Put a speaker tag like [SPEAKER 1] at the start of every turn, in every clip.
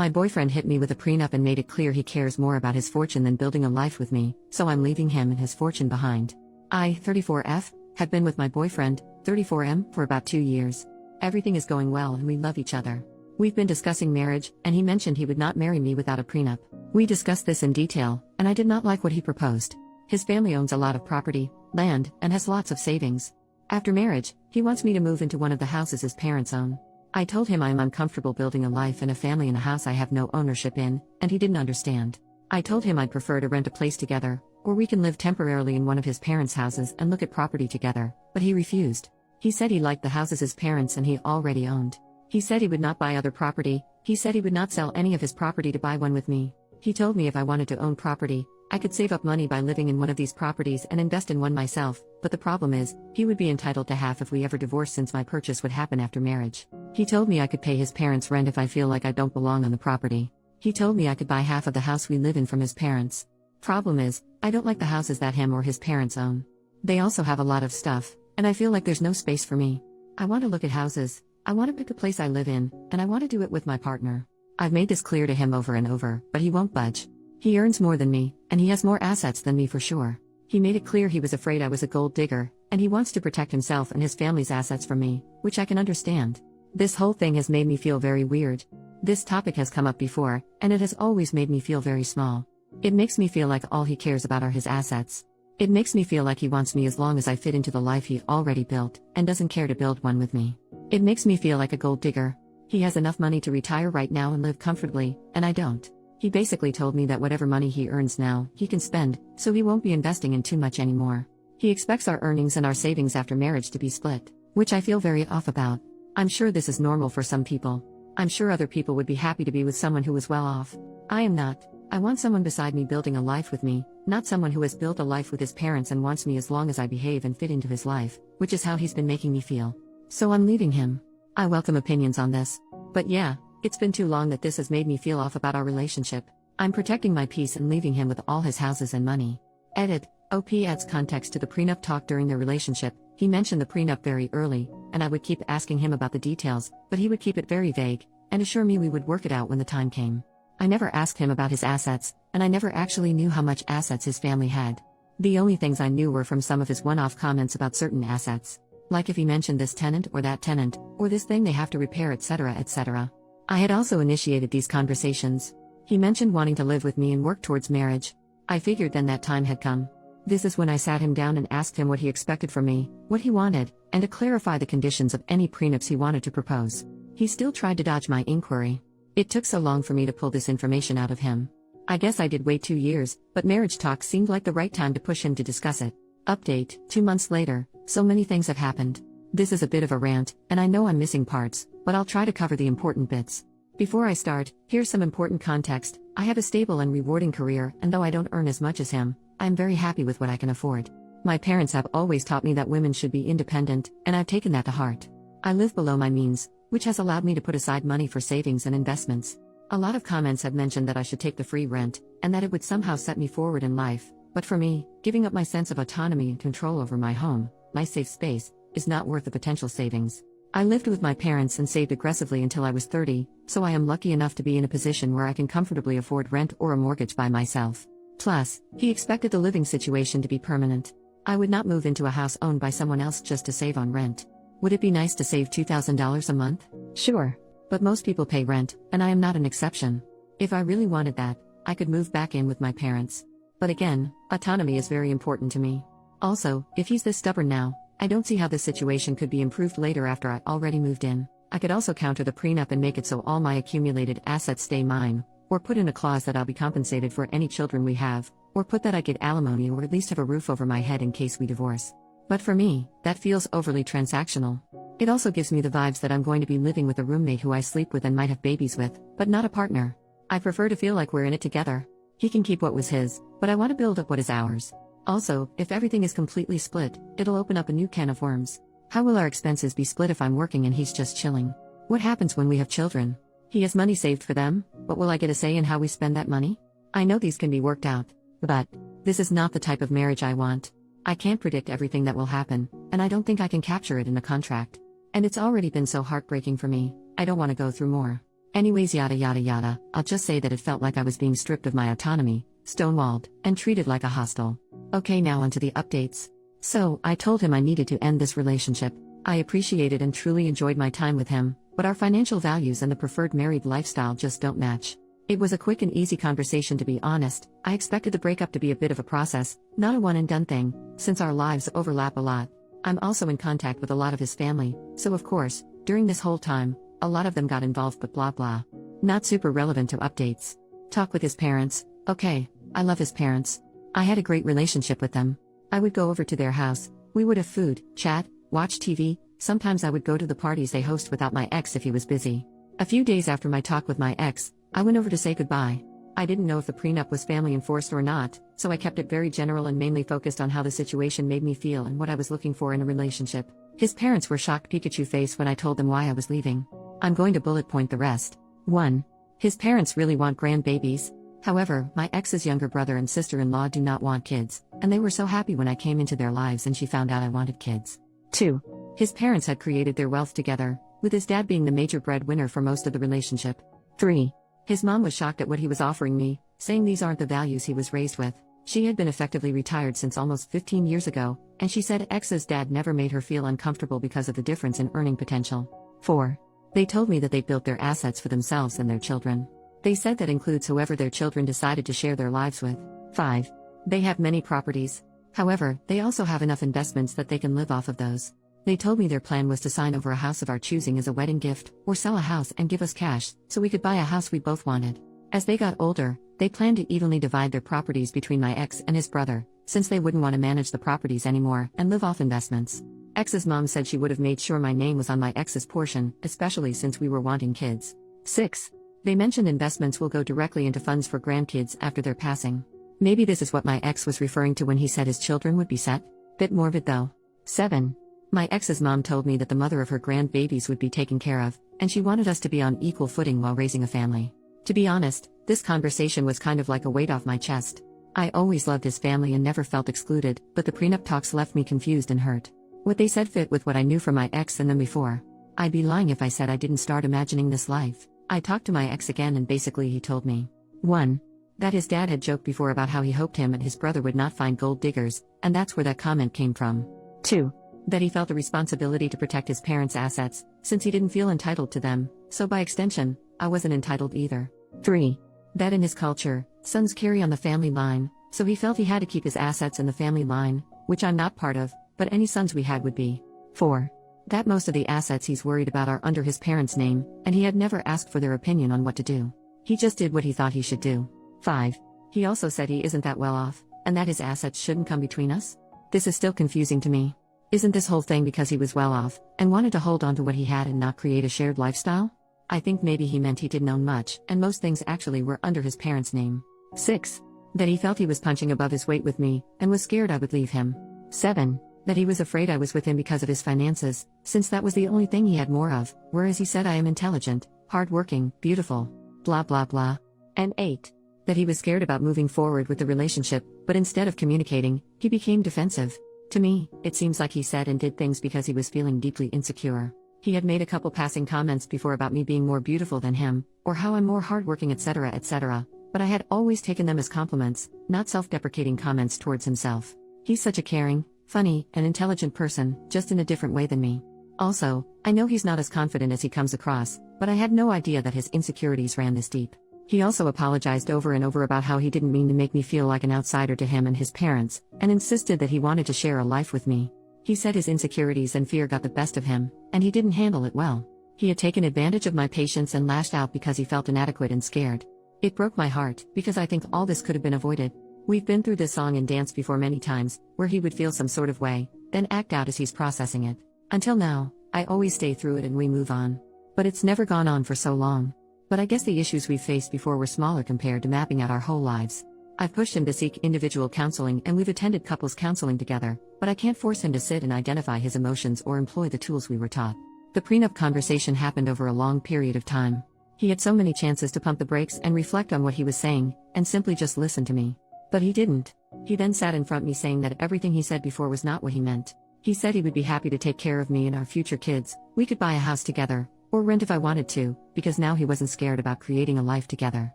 [SPEAKER 1] My boyfriend hit me with a prenup and made it clear he cares more about his fortune than building a life with me, so I'm leaving him and his fortune behind. I, 34F, have been with my boyfriend, 34M, for about 2 years. Everything is going well and we love each other. We've been discussing marriage, and he mentioned he would not marry me without a prenup. We discussed this in detail, and I did not like what he proposed. His family owns a lot of property, land, and has lots of savings. After marriage, he wants me to move into one of the houses his parents own. I told him I am uncomfortable building a life and a family in a house I have no ownership in, and he didn't understand. I told him I'd prefer to rent a place together, or we can live temporarily in one of his parents' houses and look at property together, but he refused. He said he liked the houses his parents and he already owned. He said he would not buy other property. He said he would not sell any of his property to buy one with me. He told me if I wanted to own property, I could save up money by living in one of these properties and invest in one myself, but the problem is, he would be entitled to half if we ever divorced since my purchase would happen after marriage. He told me I could pay his parents rent if I feel like I don't belong on the property. He told me I could buy half of the house we live in from his parents. Problem is, I don't like the houses that him or his parents own. They also have a lot of stuff, and I feel like there's no space for me. I want to look at houses, I want to pick the place I live in, and I want to do it with my partner. I've made this clear to him over and over, but he won't budge. He earns more than me, and he has more assets than me for sure. He made it clear he was afraid I was a gold digger, and he wants to protect himself and his family's assets from me, which I can understand. This whole thing has made me feel very weird. This topic has come up before, and it has always made me feel very small. It makes me feel like all he cares about are his assets. It makes me feel like he wants me as long as I fit into the life he already built, and doesn't care to build one with me. It makes me feel like a gold digger. He has enough money to retire right now and live comfortably, and I don't. He basically told me that whatever money he earns now, he can spend, so he won't be investing in too much anymore. He expects our earnings and our savings after marriage to be split, which I feel very off about. I'm sure this is normal for some people. I'm sure other people would be happy to be with someone who is well off. I am not. I want someone beside me building a life with me, not someone who has built a life with his parents and wants me as long as I behave and fit into his life, which is how he's been making me feel. So I'm leaving him. I welcome opinions on this. But yeah, it's been too long that this has made me feel off about our relationship. I'm protecting my peace and leaving him with all his houses and money. Edit. OP adds context to the prenup talk during their relationship. He mentioned the prenup very early, and I would keep asking him about the details, but he would keep it very vague, and assure me we would work it out when the time came. I never asked him about his assets, and I never actually knew how much assets his family had. The only things I knew were from some of his one-off comments about certain assets. Like if he mentioned this tenant, or this thing they have to repair, etc., etc. I had also initiated these conversations. He mentioned wanting to live with me and work towards marriage. I figured then that time had come. This is when I sat him down and asked him what he expected from me, what he wanted, and to clarify the conditions of any prenups he wanted to propose. He still tried to dodge my inquiry. It took so long for me to pull this information out of him. I guess I did wait 2 years, but marriage talk seemed like the right time to push him to discuss it. Update, 2 months later, so many things have happened. This is a bit of a rant, and I know I'm missing parts, but I'll try to cover the important bits. Before I start, here's some important context. I have a stable and rewarding career, and though I don't earn as much as him, I am very happy with what I can afford. My parents have always taught me that women should be independent, and I've taken that to heart. I live below my means, which has allowed me to put aside money for savings and investments. A lot of comments have mentioned that I should take the free rent, and that it would somehow set me forward in life, but for me, giving up my sense of autonomy and control over my home, my safe space, is not worth the potential savings. I lived with my parents and saved aggressively until I was 30, so I am lucky enough to be in a position where I can comfortably afford rent or a mortgage by myself. Plus, he expected the living situation to be permanent. I would not move into a house owned by someone else just to save on rent. Would it be nice to save $2,000 a month? Sure. But most people pay rent, and I am not an exception. If I really wanted that, I could move back in with my parents. But again, autonomy is very important to me. Also, if he's this stubborn now, I don't see how this situation could be improved later after I already moved in. I could also counter the prenup and make it so all my accumulated assets stay mine, or put in a clause that I'll be compensated for any children we have, or put that I get alimony or at least have a roof over my head in case we divorce. But for me, that feels overly transactional. It also gives me the vibes that I'm going to be living with a roommate who I sleep with and might have babies with, but not a partner. I prefer to feel like we're in it together. He can keep what was his, but I want to build up what is ours. Also, if everything is completely split, it'll open up a new can of worms. How will our expenses be split if I'm working and he's just chilling? What happens when we have children? He has money saved for them, but will I get a say in how we spend that money? I know these can be worked out, but this is not the type of marriage I want. I can't predict everything that will happen, and I don't think I can capture it in a contract. And it's already been so heartbreaking for me, I don't want to go through more. Anyways, yada yada yada, I'll just say that it felt like I was being stripped of my autonomy, stonewalled, and treated like a hostel. Okay, now onto the updates. So, I told him I needed to end this relationship. I appreciated and truly enjoyed my time with him, but our financial values and the preferred married lifestyle just don't match. It was a quick and easy conversation, to be honest. I expected the breakup to be a bit of a process, not a one and done thing, since our lives overlap a lot. I'm also in contact with a lot of his family, so of course, during this whole time, a lot of them got involved, but blah blah. Not super relevant to updates. Talk with his parents. Okay, I love his parents. I had a great relationship with them. I would go over to their house, we would have food, chat, watch TV, sometimes I would go to the parties they host without my ex if he was busy. A few days after my talk with my ex, I went over to say goodbye. I didn't know if the prenup was family enforced or not, so I kept it very general and mainly focused on how the situation made me feel and what I was looking for in a relationship. His parents were shocked Pikachu face when I told them why I was leaving. I'm going to bullet point the rest. 1. His parents really want grandbabies. However, my ex's younger brother and sister-in-law do not want kids, and they were so happy when I came into their lives and she found out I wanted kids. 2. His parents had created their wealth together, with his dad being the major breadwinner for most of the relationship. 3. His mom was shocked at what he was offering me, saying these aren't the values he was raised with. She had been effectively retired since almost 15 years ago, and she said ex's dad never made her feel uncomfortable because of the difference in earning potential. 4. They told me that they built their assets for themselves and their children. They said that includes whoever their children decided to share their lives with. 5. They have many properties. However, they also have enough investments that they can live off of those. They told me their plan was to sign over a house of our choosing as a wedding gift, or sell a house and give us cash, so we could buy a house we both wanted. As they got older, they planned to evenly divide their properties between my ex and his brother, since they wouldn't want to manage the properties anymore and live off investments. Ex's mom said she would have made sure my name was on my ex's portion, especially since we were wanting kids. 6. They mentioned investments will go directly into funds for grandkids after their passing. Maybe this is what my ex was referring to when he said his children would be set. Bit morbid though. 7. My ex's mom told me that the mother of her grandbabies would be taken care of, and she wanted us to be on equal footing while raising a family. To be honest, this conversation was kind of like a weight off my chest. I always loved his family and never felt excluded, but the prenup talks left me confused and hurt. What they said fit with what I knew from my ex and them before. I'd be lying if I said I didn't start imagining this life. I talked to my ex again and basically he told me 1. That his dad had joked before about how he hoped him and his brother would not find gold diggers, and that's where that comment came from. 2. That he felt a responsibility to protect his parents' assets, since he didn't feel entitled to them, so by extension, I wasn't entitled either. 3. That in his culture, sons carry on the family line, so he felt he had to keep his assets in the family line, which I'm not part of, but any sons we had would be. 4. That most of the assets he's worried about are under his parents' name, and he had never asked for their opinion on what to do. He just did what he thought he should do. 5. He also said he isn't that well off, and that his assets shouldn't come between us. This is still confusing to me. Isn't this whole thing because he was well off, and wanted to hold on to what he had and not create a shared lifestyle? I think maybe he meant he didn't own much, and most things actually were under his parents' name. 6. That he felt he was punching above his weight with me, and was scared I would leave him. 7. That he was afraid I was with him because of his finances, since that was the only thing he had more of, whereas he said I am intelligent, hardworking, beautiful, blah blah blah. And 8. That he was scared about moving forward with the relationship, but instead of communicating, he became defensive. To me, it seems like he said and did things because he was feeling deeply insecure. He had made a couple passing comments before about me being more beautiful than him, or how I'm more hardworking, etc., but I had always taken them as compliments, not self-deprecating comments towards himself. He's such a caring, funny, and intelligent person, just in a different way than me. Also, I know he's not as confident as he comes across, but I had no idea that his insecurities ran this deep. He also apologized over and over about how he didn't mean to make me feel like an outsider to him and his parents, and insisted that he wanted to share a life with me. He said his insecurities and fear got the best of him, and he didn't handle it well. He had taken advantage of my patience and lashed out because he felt inadequate and scared. It broke my heart, because I think all this could have been avoided. We've been through this song and dance before many times, where he would feel some sort of way, then act out as he's processing it. Until now, I always stay through it and we move on. But it's never gone on for so long. But I guess the issues we've faced before were smaller compared to mapping out our whole lives. I've pushed him to seek individual counseling and we've attended couples counseling together, but I can't force him to sit and identify his emotions or employ the tools we were taught. The prenup conversation happened over a long period of time. He had so many chances to pump the brakes and reflect on what he was saying, and simply just listen to me. But he didn't. He then sat in front of me saying that everything he said before was not what he meant. He said he would be happy to take care of me and our future kids, we could buy a house together, Or rent if I wanted to, because now he wasn't scared about creating a life together.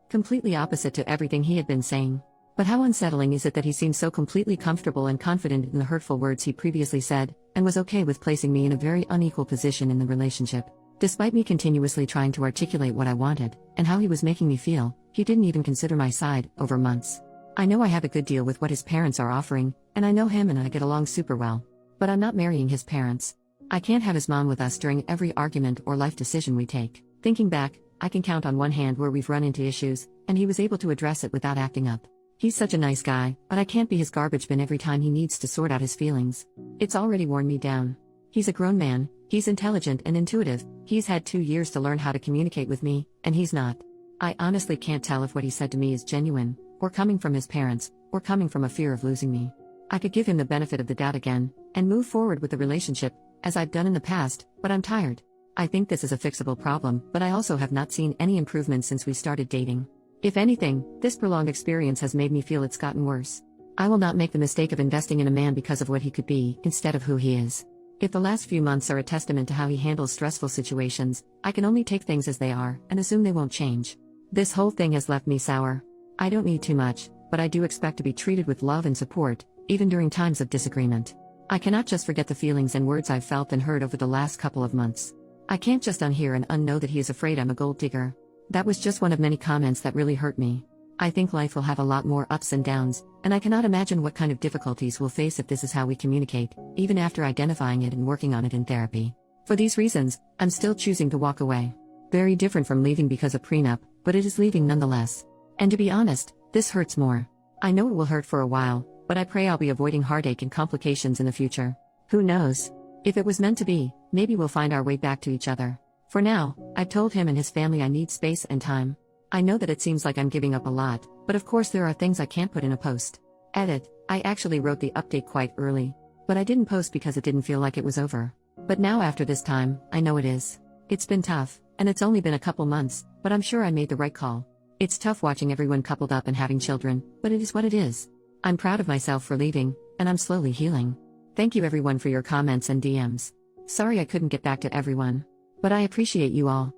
[SPEAKER 1] Completely opposite to everything he had been saying. But how unsettling is it that he seemed so completely comfortable and confident in the hurtful words he previously said, and was okay with placing me in a very unequal position in the relationship. Despite me continuously trying to articulate what I wanted, and how he was making me feel, he didn't even consider my side, over months. I know I have a good deal with what his parents are offering, and I know him and I get along super well. But I'm not marrying his parents. I can't have his mom with us during every argument or life decision we take. Thinking back, I can count on one hand where we've run into issues, and he was able to address it without acting up. He's such a nice guy, but I can't be his garbage bin every time he needs to sort out his feelings. It's already worn me down. He's a grown man, he's intelligent and intuitive, he's had 2 years to learn how to communicate with me, and he's not. I honestly can't tell if what he said to me is genuine, or coming from his parents, or coming from a fear of losing me. I could give him the benefit of the doubt again, and move forward with the relationship, as I've done in the past, but I'm tired. I think this is a fixable problem, but I also have not seen any improvement since we started dating. If anything, this prolonged experience has made me feel it's gotten worse. I will not make the mistake of investing in a man because of what he could be, instead of who he is. If the last few months are a testament to how he handles stressful situations, I can only take things as they are, and assume they won't change. This whole thing has left me sour. I don't need too much, but I do expect to be treated with love and support, even during times of disagreement. I cannot just forget the feelings and words I've felt and heard over the last couple of months. I can't just unhear and unknow that he is afraid I'm a gold digger. That was just one of many comments that really hurt me. I think life will have a lot more ups and downs, and I cannot imagine what kind of difficulties we'll face if this is how we communicate, even after identifying it and working on it in therapy. For these reasons, I'm still choosing to walk away. Very different from leaving because of prenup, but it is leaving nonetheless. And to be honest, this hurts more. I know it will hurt for a while, but I pray I'll be avoiding heartache and complications in the future. Who knows? If it was meant to be, maybe we'll find our way back to each other. For now, I've told him and his family I need space and time. I know that it seems like I'm giving up a lot, but of course there are things I can't put in a post. Edit, I actually wrote the update quite early. But I didn't post because it didn't feel like it was over. But now after this time, I know it is. It's been tough, and it's only been a couple months, but I'm sure I made the right call. It's tough watching everyone coupled up and having children, but it is what it is. I'm proud of myself for leaving, and I'm slowly healing. Thank you everyone for your comments and DMs. Sorry I couldn't get back to everyone. But I appreciate you all.